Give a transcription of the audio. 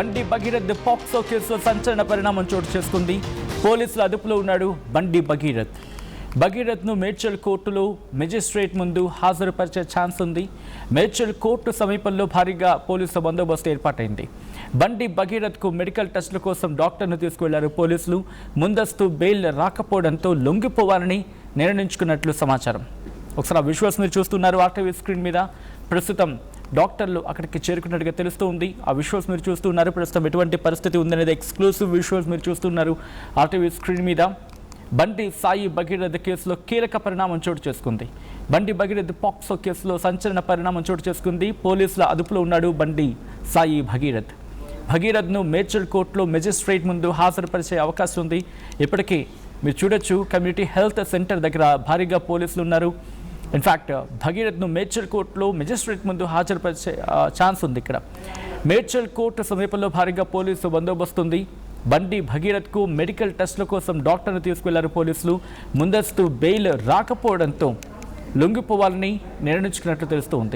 బండి భగీరథ్ పాక్సో కేసులో సంచలన పరిణామం చోటు చేసుకుంది. పోలీసుల అదుపులో ఉన్నాడు బండి భగీరథ్. భగీరథ్ను మేడ్చల్ కోర్టులో మెజిస్ట్రేట్ ముందు హాజరుపరిచే ఛాన్స్ ఉంది. మేడ్చల్ కోర్టు సమీపంలో భారీగా పోలీసుల బందోబస్తు ఏర్పాటైంది. బండి భగీరథ్కు మెడికల్ టెస్టుల కోసం డాక్టర్ను తీసుకువెళ్లారు పోలీసులు. ముందస్తు బెయిల్ రాకపోవడంతో లొంగిపోవాలని నిర్ణయించుకున్నట్లు సమాచారం. ఒకసారి విజువల్స్ మీరు చూస్తున్నారు ఆర్టీవీ స్క్రీన్ మీద. ప్రస్తుతం డాక్టర్లు అక్కడికి చేరుకున్నట్టుగా తెలుస్తూ ఉంది. ఆ విజువల్స్ మీరు చూస్తున్నారు. ప్రస్తుతం ఎటువంటి పరిస్థితి ఉందనేది ఎక్స్క్లూసివ్ విజువల్స్ మీరు చూస్తున్నారు ఆర్టీవీ స్క్రీన్ మీద. బండి సాయి భగీరథ్ కేసులో కీలక పరిణామం చోటు చేసుకుంది. బండి భగీరథ్ పాక్సో కేసులో సంచలన పరిణామం చోటు చేసుకుంది. పోలీసుల అదుపులో ఉన్నాడు బండి సాయి భగీరథ్. భగీరథ్ను మేడ్చల్ కోర్టులో మెజిస్ట్రేట్ ముందు హాజరుపరిచే అవకాశం ఉంది. ఇప్పటికీ మీరు చూడొచ్చు, కమ్యూనిటీ హెల్త్ సెంటర్ దగ్గర భారీగా పోలీసులు ఉన్నారు. ఇన్ఫ్యాక్ట్ భగీరథ్ను మేడ్చల్ కోర్టులో మెజిస్ట్రేట్ ముందు హాజరుపరిచే ఛాన్స్ ఉంది. ఇక్కడ మేడ్చల్ కోర్టు సమీపంలో భారీగా పోలీసు బందోబస్తు ఉంది. బండి భగీరథ్కు మెడికల్ టెస్టుల కోసం డాక్టర్ను తీసుకెళ్లారు పోలీసులు. ముందస్తు బెయిల్ రాకపోవడంతో లొంగిపోవాలని నిర్ణయించుకున్నట్లు తెలుస్తూ ఉంది.